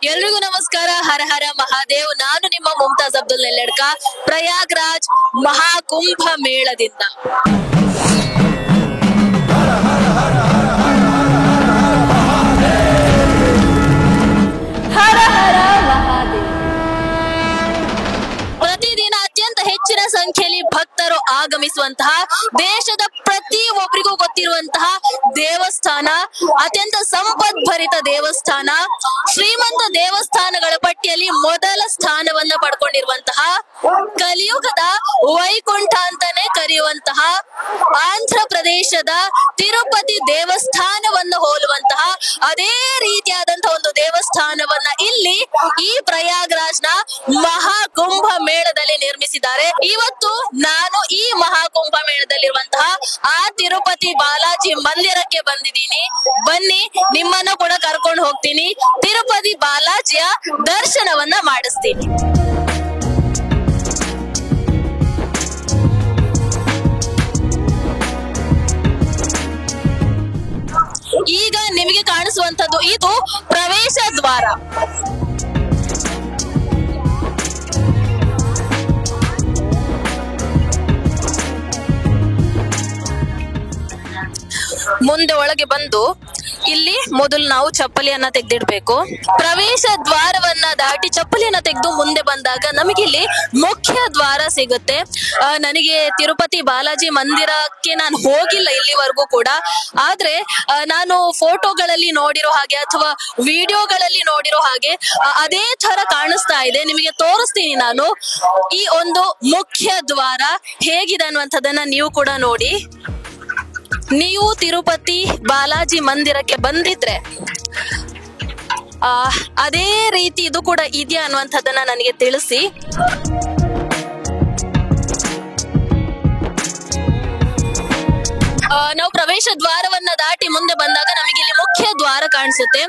ಎಲ್ರಿಗೂ ನಮಸ್ಕಾರ. ಹರ ಹರ ಮಹಾದೇವ್. ನಾನು ನಿಮ್ಮ ಮುಮ್ತಾಜ್ ಅಬ್ದುಲ್ ನೆಲ್ಲೆಡ್ಕ, ಪ್ರಯಾಗ್ರಾಜ್ ಮಹಾಕುಂಭ ಮೇಳದಿಂದ. ಹರ ಹರ ಮಹಾದೇವ್. ಪ್ರತಿದಿನ ಅತ್ಯಂತ ಹೆಚ್ಚಿನ ಸಂಖ್ಯೆಯಲ್ಲಿ ಭಕ್ತರು ಆಗಮಿಸುವಂತಹ, ದೇಶದ ಪ್ರತಿಯೊಬ್ಬರಿಗೂ ಗೊತ್ತಿರುವಂತಹ ದೇವಸ್ಥಾನ, ಅತ್ಯಂತ ಸಂಪದ್ಭರಿತ ದೇವಸ್ಥಾನ, ಶ್ರೀಮಂತ ದೇವಸ್ಥಾನಗಳ ಪಟ್ಟಿಯಲ್ಲಿ ಮೊದಲ ಸ್ಥಾನವನ್ನ ಪಡ್ಕೊಂಡಿರುವಂತಹ, ಕಲಿಯುಗದ ವೈಕುಂಠ ಅಂತಾನೆ ಕರೆಯುವಂತಹ ಆಂಧ್ರ ಪ್ರದೇಶದ ತಿರುಪತಿ ದೇವಸ್ಥಾನವನ್ನು ಹೋಲುವಂತಹ ಅದೇ ರೀತಿಯಾದಂತಹ ಒಂದು ದೇವಸ್ಥಾನವನ್ನ ಇಲ್ಲಿ ಈ ಪ್ರಯಾಗ್ರಾಜ್ನ ಮಹಾಕುಂಭ ಮೇಳದಲ್ಲಿ ನಿರ್ಮಿಸಿದ್ದಾರೆ. ಇವತ್ತು ನಾನು ಈ ಮಹಾಕುಂಭ ಮೇಳದಲ್ಲಿರುವಂತಹ ಆ ತಿರುಪತಿ ಬಾಲಾಜಿ ಮಂದಿರಕ್ಕೆ ಬಂದಿದ್ದೀನಿ. ಬನ್ನಿ, ನಿಮ್ಮನ್ನು ಕೂಡ ಕರ್ಕೊಂಡು ಹೋಗ್ತೀನಿ, ತಿರುಪತಿ ಬಾಲಾಜಿಯ ದರ್ಶನವನ್ನ ಮಾಡಿಸ್ತೀನಿ. ಈಗ ನಿಮಗೆ ಕಾಣಿಸುವಂತದ್ದು ಇದು ಪ್ರವೇಶ ದ್ವಾರ. ಮುಂದೆ ಒಳಗೆ ಬಂದು ಇಲ್ಲಿ ಮೊದಲು ನಾವು ಚಪ್ಪಲಿಯನ್ನ ತೆಗೆದಿಡ್ಬೇಕು. ಪ್ರವೇಶ ದ್ವಾರವನ್ನ ದಾಟಿ ಚಪ್ಪಲಿಯನ್ನ ತೆಗೆದು ಮುಂದೆ ಬಂದಾಗ ನಮಗೆ ಇಲ್ಲಿ ಮುಖ್ಯ ದ್ವಾರ ಸಿಗುತ್ತೆ. ನನಗೆ ತಿರುಪತಿ ಬಾಲಾಜಿ ಮಂದಿರಕ್ಕೆ ನಾನು ಹೋಗಿಲ್ಲ ಇಲ್ಲಿವರೆಗೂ ಕೂಡ, ಆದ್ರೆ ನಾನು ಫೋಟೋಗಳಲ್ಲಿ ನೋಡಿರೋ ಹಾಗೆ ಅಥವಾ ವಿಡಿಯೋಗಳಲ್ಲಿ ನೋಡಿರೋ ಹಾಗೆ ಅದೇ ತರ ಕಾಣಿಸ್ತಾ ಇದೆ. ನಿಮಗೆ ತೋರಿಸ್ತೀನಿ ನಾನು ಈ ಒಂದು ಮುಖ್ಯ ದ್ವಾರ ಹೇಗಿದೆ ಅನ್ನುವಂಥದ್ದನ್ನ ನೀವು ಕೂಡ ನೋಡಿ. ನೀವು ತಿರುಪತಿ ಬಾಲಾಜಿ ಮಂದಿರಕ್ಕೆ ಬಂದಿದ್ರೆ ಅದೇ ರೀತಿ ಇದು ಕೂಡ ಇದೆಯಾ ಅನ್ನುವಂಥದ್ದನ್ನ ನನಗೆ ತಿಳಿಸಿ. ನಾವು ಪ್ರವೇಶ ದ್ವಾರವನ್ನ ದಾಟಿ ಮುಂದೆ ಬಂದಾಗ ನಮಗೆ ಇಲ್ಲಿ ಮುಖ್ಯ ದ್ವಾರ ಕಾಣಿಸುತ್ತೆ.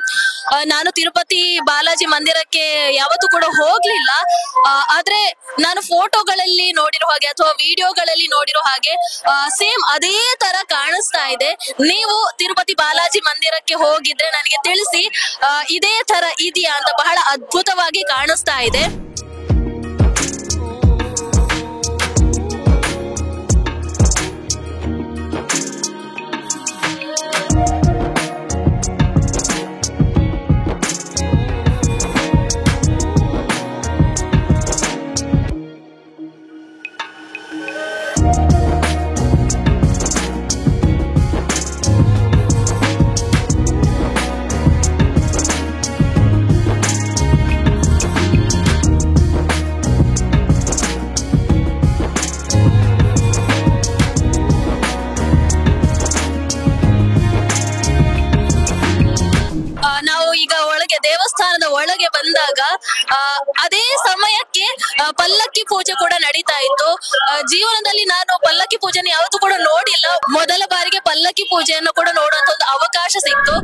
ನಾನು ತಿರುಪತಿ ಬಾಲಾಜಿ ಮಂದಿರಕ್ಕೆ ಯಾವತ್ತೂ ಕೂಡ ಹೋಗ್ಲಿಲ್ಲ, ಆದ್ರೆ ನಾನು ಫೋಟೋಗಳಲ್ಲಿ ನೋಡಿರೋ ಹಾಗೆ ಅಥವಾ ವಿಡಿಯೋಗಳಲ್ಲಿ ನೋಡಿರೋ ಹಾಗೆ ಸೇಮ್ ಅದೇ ತರ ಕಾಣಿಸ್ತಾ ಇದೆ. ನೀವು ತಿರುಪತಿ ಬಾಲಾಜಿ ಮಂದಿರಕ್ಕೆ ಹೋಗಿದ್ರೆ ನನಗೆ ತಿಳಿಸಿ, ಇದೇ ತರ ಇದೆಯಾ ಅಂತ. ಬಹಳ ಅದ್ಭುತವಾಗಿ ಕಾಣಿಸ್ತಾ ಇದೆ. ದೇವಸ್ಥಾನದ ಒಳಗೆ ಬಂದಾಗ ಅದೇ ಸಮಯಕ್ಕೆ ಪಲ್ಲಕ್ಕಿ ಪೂಜೆ ಕೂಡ ನಡೀತಾ ಇತ್ತು. ಜೀವನದಲ್ಲಿ ನಾನು ಪಲ್ಲಕ್ಕಿ ಪೂಜೆನ ಯಾವತ್ತೂ ಕೂಡ ನೋಡಿಲ್ಲ. ಮೊದಲ ಬಾರಿಗೆ ಪಲ್ಲಕ್ಕಿ ಪೂಜೆಯನ್ನು ಕೂಡ ನೋಡುವಂತ ಒಂದು ಅವಕಾಶ ಸಿಕ್ತು.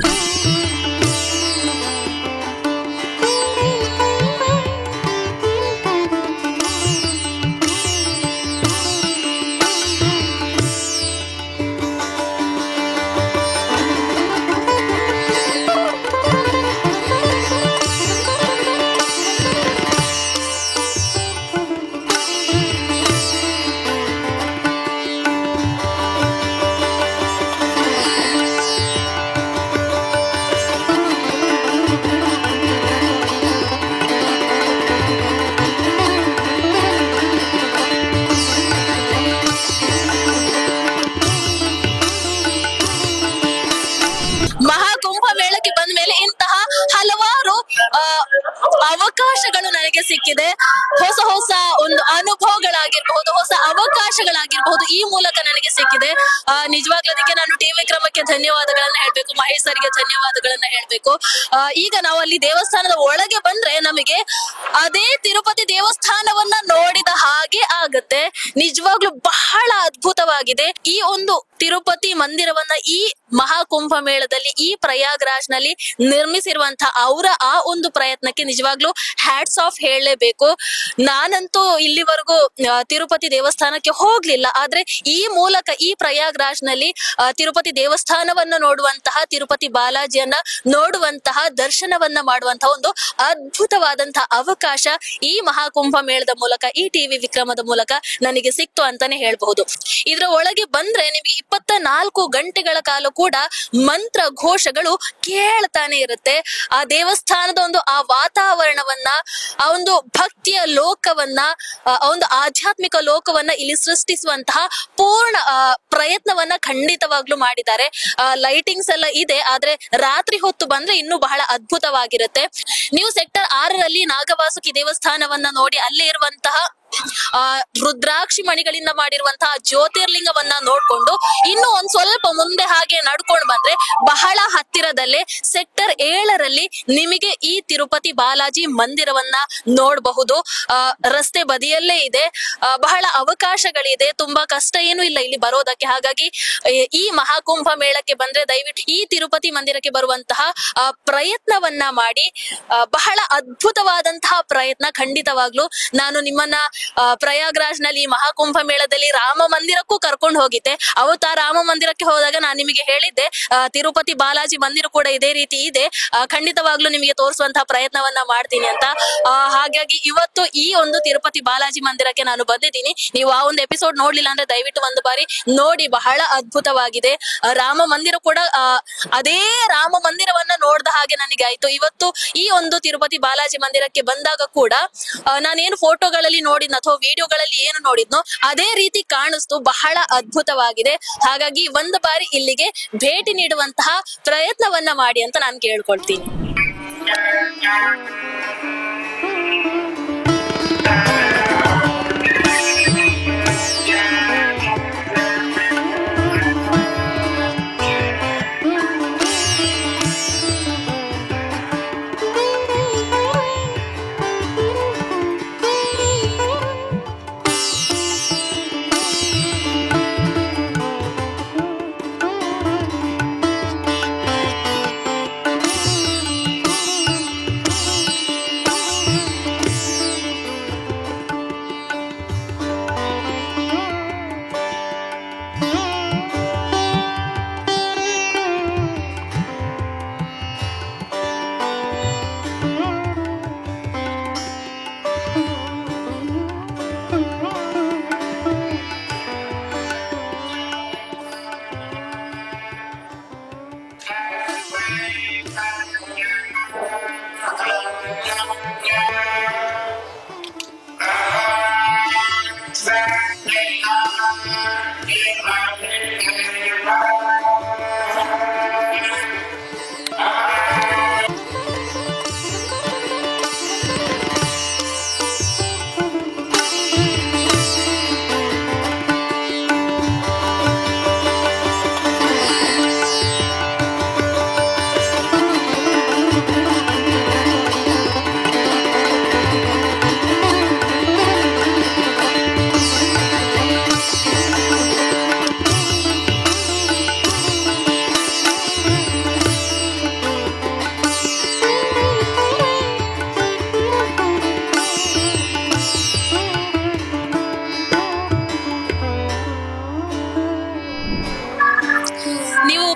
ಮಹಾಕುಂಭ ಮೇಳಕ್ಕೆ ಬಂದ ಮೇಲೆ ಇಂತಹ ಹಲವಾರು ಅವಕಾಶಗಳು ನನಗೆ ಸಿಕ್ಕಿದೆ. ಹೊಸ ಹೊಸ ಒಂದು ಅನುಭವಗಳಾಗಿರಬಹುದು, ಹೊಸ ಅವಕಾಶಗಳಾಗಿರಬಹುದು, ಈ ಮೂಲಕ ನನಗೆ ಸಿಕ್ಕಿದೆ. ನಿಜವಾಗ್ಲೂ ಅದಕ್ಕೆ ನಾನು ಟಿ ವಿಕ್ರಮಕ್ಕೆ ಧನ್ಯವಾದಗಳನ್ನ ಹೇಳ್ಬೇಕು, ಮಹೇಶ್ ಸರ್ಗೆ ಧನ್ಯವಾದಗಳನ್ನ ಹೇಳ್ಬೇಕು. ಈಗ ನಾವು ಅಲ್ಲಿ ದೇವಸ್ಥಾನದ ಒಳಗೆ ಬಂದ್ರೆ ನಮಗೆ ಅದೇ ತಿರುಪತಿ ದೇವಸ್ಥಾನವನ್ನ ನೋಡಿದ ಹಾಗೆ ಆಗುತ್ತೆ. ನಿಜವಾಗ್ಲೂ ಬಹಳ ಅದ್ಭುತವಾಗಿದೆ. ಈ ಒಂದು ತಿರುಪತಿ ಮಂದಿರವನ್ನ ಈ ಮಹಾಕುಂಭ ಮೇಳದಲ್ಲಿ ಈ ಪ್ರಯಾಗ್ರಾಜ್ ನಲ್ಲಿ ನಿರ್ಮಿಸಿರುವಂತಹ ಅವರ ಆ ಒಂದು ಪ್ರಯತ್ನಕ್ಕೆ ನಿಜವಾಗ್ಲೂ ಹ್ಯಾಟ್ಸ್ ಆಫ್ ಹೇಳಲೇಬೇಕು. ನಾನಂತೂ ಇಲ್ಲಿವರೆಗೂ ತಿರುಪತಿ ದೇವಸ್ಥಾನಕ್ಕೆ ಹೋಗ್ಲಿಲ್ಲ, ಆದ್ರೆ ಈ ಮೂಲಕ ಈ ಪ್ರಯಾಗ್ರಾಜ್ ನಲ್ಲಿ ತಿರುಪತಿ ದೇವಸ್ಥಾನವನ್ನ ನೋಡುವಂತಹ, ತಿರುಪತಿ ಬಾಲಾಜಿಯನ್ನ ನೋಡುವಂತಹ, ದರ್ಶನವನ್ನ ಮಾಡುವಂತಹ ಒಂದು ಅದ್ಭುತವಾದಂತಹ ಅವಕಾಶ ಈ ಮಹಾಕುಂಭ ಮೇಳದ ಮೂಲಕ, ಈ ಟಿವಿ ವಿಕ್ರಮದ ಮೂಲಕ ನನಗೆ ಸಿಕ್ತು ಅಂತಾನೆ ಹೇಳ್ಬಹುದು. ಇದರ ಒಳಗೆ ಬಂದ್ರೆ ನಿಮಗೆ 24 ಗಂಟೆಗಳ ಕಾಲ ಕೂಡ ಮಂತ್ರ ಘೋಷಗಳು ಕೇಳ್ತಾನೆ ಇರುತ್ತೆ. ಆ ದೇವಸ್ಥಾನದ ಆ ವಾತಾವರಣವನ್ನ, ಆ ಒಂದು ಭಕ್ತಿಯ ಲೋಕವನ್ನ, ಆ ಒಂದು ಆಧ್ಯಾತ್ಮಿಕ ಲೋಕವನ್ನ ಇಲ್ಲಿ ಸೃಷ್ಟಿಸುವಂತಹ ಪೂರ್ಣ ಪ್ರಯತ್ನವನ್ನ ಖಂಡಿತವಾಗ್ಲೂ ಮಾಡಿದ್ದಾರೆ. ಲೈಟಿಂಗ್ಸ್ ಎಲ್ಲ ಇದೆ, ಆದ್ರೆ ರಾತ್ರಿ ಹೊತ್ತು ಬಂದ್ರೆ ಇನ್ನೂ ಬಹಳ ಅದ್ಭುತವಾಗಿರುತ್ತೆ. ನೀವು ಸೆಕ್ಟರ್ 6ರಲ್ಲಿ ನಾಗವಾಸುಕಿ ದೇವಸ್ಥಾನವನ್ನ ನೋಡಿ, ಅಲ್ಲೇ ಇರುವಂತಹ ರುದ್ರಾಕ್ಷಿ ಮಣಿಗಳಿಂದ ಮಾಡಿರುವಂತಹ ಜ್ಯೋತಿರ್ಲಿಂಗವನ್ನ ನೋಡ್ಕೊಂಡು ಇನ್ನು ಒಂದ್ ಸ್ವಲ್ಪ ಮುಂದೆ ಹಾಗೆ ನಡ್ಕೊಂಡು ಬಂದ್ರೆ ಬಹಳ ಹತ್ತಿರದಲ್ಲೇ ಸೆಕ್ಟರ್ 7ರಲ್ಲಿ ನಿಮಗೆ ಈ ತಿರುಪತಿ ಬಾಲಾಜಿ ಮಂದಿರವನ್ನ ನೋಡಬಹುದು. ರಸ್ತೆ ಬದಿಯಲ್ಲೇ ಇದೆ, ಬಹಳ ಅವಕಾಶಗಳಿದೆ, ತುಂಬಾ ಕಷ್ಟ ಏನು ಇಲ್ಲ ಇಲ್ಲಿ ಬರೋದಕ್ಕೆ. ಹಾಗಾಗಿ ಈ ಮಹಾಕುಂಭ ಮೇಳಕ್ಕೆ ಬಂದ್ರೆ ದಯವಿಟ್ಟು ಈ ತಿರುಪತಿ ಮಂದಿರಕ್ಕೆ ಬರುವಂತಹ ಪ್ರಯತ್ನವನ್ನ ಮಾಡಿ. ಬಹಳ ಅದ್ಭುತವಾದಂತಹ ಪ್ರಯತ್ನ ಖಂಡಿತವಾಗ್ಲು. ನಾನು ನಿಮ್ಮನ್ನ ಪ್ರಯಾಗ್ರಾಜ್ ನಲ್ಲಿ ಮಹಾಕುಂಭ ಮೇಳದಲ್ಲಿ ರಾಮ ಮಂದಿರಕ್ಕೂ ಕರ್ಕೊಂಡು ಹೋಗಿದ್ದೆ. ಅವತ್ತು ಆ ರಾಮ ಮಂದಿರಕ್ಕೆ ಹೋದಾಗ ನಾನು ನಿಮಗೆ ಹೇಳಿದ್ದೆ ತಿರುಪತಿ ಬಾಲಾಜಿ ಮಂದಿರ ಕೂಡ ಇದೇ ರೀತಿ ಇದೆ, ಖಂಡಿತವಾಗ್ಲೂ ನಿಮಗೆ ತೋರಿಸುವಂತಹ ಪ್ರಯತ್ನವನ್ನ ಮಾಡ್ತೀನಿ ಅಂತ. ಹಾಗಾಗಿ ಇವತ್ತು ಈ ಒಂದು ತಿರುಪತಿ ಬಾಲಾಜಿ ಮಂದಿರಕ್ಕೆ ನಾನು ಬಂದಿದ್ದೀನಿ. ನೀವು ಆ ಒಂದು ಎಪಿಸೋಡ್ ನೋಡ್ಲಿಲ್ಲ ಅಂದ್ರೆ ದಯವಿಟ್ಟು ಒಂದು ಬಾರಿ ನೋಡಿ, ಬಹಳ ಅದ್ಭುತವಾಗಿದೆ. ರಾಮ ಮಂದಿರ ಕೂಡ ಅದೇ ರಾಮ ಮಂದಿರವನ್ನ ನೋಡ್ದ ಹಾಗೆ ನನಗೆ ಆಯ್ತು. ಇವತ್ತು ಈ ಒಂದು ತಿರುಪತಿ ಬಾಲಾಜಿ ಮಂದಿರಕ್ಕೆ ಬಂದಾಗ ಕೂಡ ನಾನೇನು ಫೋಟೋಗಳಲ್ಲಿ ನೋಡಿದ್ನೋ ಅಥವಾ ವಿಡಿಯೋಗಳಲ್ಲಿ ಏನು ನೋಡಿದ್ನೋ ಅದೇ ರೀತಿ ಕಾಣಿಸ್ತು, ಬಹಳ ಅದ್ಭುತವಾಗಿದೆ. ಹಾಗಾಗಿ ಒಂದು ಬಾರಿ ಇಲ್ಲಿಗೆ ಭೇಟಿ ನೀಡುವಂತಹ ಪ್ರಯತ್ನವನ್ನ ಮಾಡಿ ಅಂತ ನಾನು ಕೇಳ್ಕೊಳ್ತೀನಿ.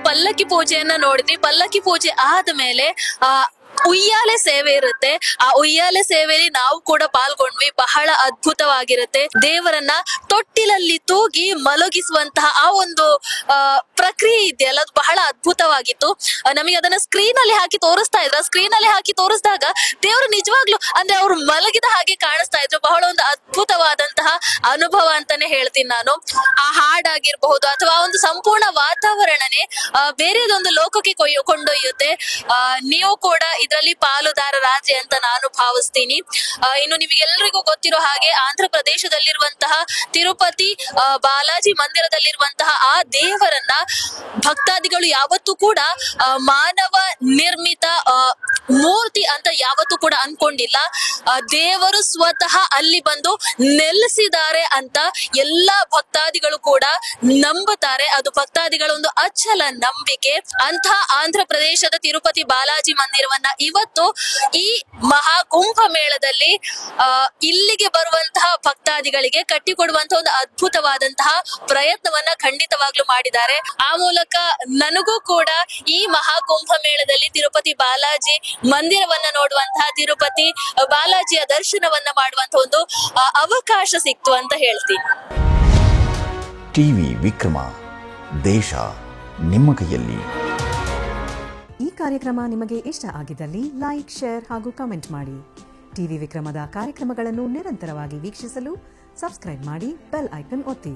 ಪಲ್ಲಕ್ಕಿ ಪೂಜೆಯನ್ನ ನೋಡಿದ್ವಿ. ಪಲ್ಲಕ್ಕಿ ಪೂಜೆ ಆದ್ಮೇಲೆ ಉಯ್ಯಾಲೆ ಸೇವೆ ಇರುತ್ತೆ. ಆ ಉಯ್ಯಾಲೆ ಸೇವೆಯಲ್ಲಿ ನಾವು ಕೂಡ ಪಾಲ್ಗೊಂಡ್ವಿ. ಬಹಳ ಅದ್ಭುತವಾಗಿರುತ್ತೆ. ದೇವರನ್ನ ತೊಟ್ಟಿಲಲ್ಲಿ ತೂಗಿ ಮಲಗಿಸುವಂತಹ ಆ ಒಂದು ಪ್ರಕ್ರಿಯೆ ಇದೆಯಲ್ಲ, ಅದು ಬಹಳ ಅದ್ಭುತವಾಗಿತ್ತು. ನಮಗೆ ಅದನ್ನ ಸ್ಕ್ರೀನ್ ಅಲ್ಲಿ ಹಾಕಿ ತೋರಿಸ್ತಾ ಇದ್ರ. ಸ್ಕ್ರೀನ್ ಅಲ್ಲಿ ಹಾಕಿ ತೋರಿಸಿದಾಗ ದೇವರು ನಿಜವಾಗ್ಲು ಅಂದ್ರೆ ಅವ್ರು ಮಲಗಿದ ಹಾಗೆ ಕಾಣಿಸ್ತಾ ಇದ್ರು. ಬಹಳ ಒಂದು ಅದ್ಭುತವಾದಂತಹ ಅನುಭವ ಅಂತಾನೆ ಹೇಳ್ತೀನಿ ನಾನು. ಆ ಹಾಡಾಗಿರ್ಬಹುದು ಅಥವಾ ಒಂದು ಸಂಪೂರ್ಣ ವಾತಾವರಣನೇ ಬೇರೆದೊಂದು ಲೋಕಕ್ಕೆ ಕೊಂಡೊಯ್ಯುತ್ತೆ. ನೀವು ಕೂಡ ಇದರಲ್ಲಿ ಪಾಲುದಾರರಾದ್ರಿ ಅಂತ ನಾನು ಭಾವಿಸ್ತೀನಿ. ಇನ್ನು ನಿಮಗೆಲ್ಲರಿಗೂ ಗೊತ್ತಿರೋ ಹಾಗೆ ಆಂಧ್ರ ಪ್ರದೇಶದಲ್ಲಿರುವಂತಹ ತಿರುಪತಿ ಬಾಲಾಜಿ ಮಂದಿರದಲ್ಲಿರುವಂತಹ ಆ ದೇವರನ್ನ ಭಕ್ತಾದಿಗಳು ಯಾವತ್ತೂ ಕೂಡ ಮಾನವ ನಿರ್ಮಿತ ಮೂರ್ತಿ ಅಂತ ಯಾವತ್ತೂ ಕೂಡ ಅನ್ಕೊಂಡಿಲ್ಲ. ದೇವರು ಸ್ವತಃ ಅಲ್ಲಿ ಬಂದು ನೆಲೆಸಿದ್ದಾರೆ ಅಂತ ಎಲ್ಲಾ ಭಕ್ತಾದಿಗಳು ಕೂಡ ನಂಬುತ್ತಾರೆ. ಅದು ಭಕ್ತಾದಿಗಳ ಒಂದು ಅಚಲ ನಂಬಿಕೆ. ಅಂತ ಆಂಧ್ರ ಪ್ರದೇಶದ ತಿರುಪತಿ ಬಾಲಾಜಿ ಮಂದಿರವನ್ನ ಇವತ್ತು ಈ ಮಹಾಕುಂಭ ಮೇಳದಲ್ಲಿ ಇಲ್ಲಿಗೆ ಬರುವಂತಹ ಭಕ್ತಾದಿಗಳಿಗೆ ಕಟ್ಟಿಕೊಡುವಂತಹ ಒಂದು ಅದ್ಭುತವಾದಂತಹ ಪ್ರಯತ್ನವನ್ನ ಖಂಡಿತವಾಗ್ಲೂ ಮಾಡಿದ್ದಾರೆ. ಆ ಮೂಲಕ ನನಗೂ ಕೂಡ ಈ ಮಹಾಕುಂಭ ಮೇಳದಲ್ಲಿ ತಿರುಪತಿ ಬಾಲಾಜಿ ಮಂದಿರವನ್ನ ನೋಡುವಂತಹ, ತಿರುಪತಿ ಬಾಲಾಜಿಯ ದರ್ಶನವನ್ನ ಮಾಡುವಂತಹ ಒಂದು ಅವಕಾಶ ಸಿಕ್ತು ಅಂತ ಹೇಳ್ತೀನಿ. ಟಿವಿ ವಿಕ್ರಮ, ದೇಶ ನಿಮ್ಮ ಕೈಯಲ್ಲಿ. ಈ ಕಾರ್ಯಕ್ರಮ ನಿಮಗೆ ಇಷ್ಟ ಆಗಿದ್ದಲ್ಲಿ ಲೈಕ್, ಶೇರ್ ಹಾಗೂ ಕಮೆಂಟ್ ಮಾಡಿ. ಟಿವಿ ವಿಕ್ರಮದ ಕಾರ್ಯಕ್ರಮಗಳನ್ನು ನಿರಂತರವಾಗಿ ವೀಕ್ಷಿಸಲು ಸಬ್ಸ್ಕ್ರೈಬ್ ಮಾಡಿ, ಬೆಲ್ ಐಕನ್ ಒತ್ತಿ.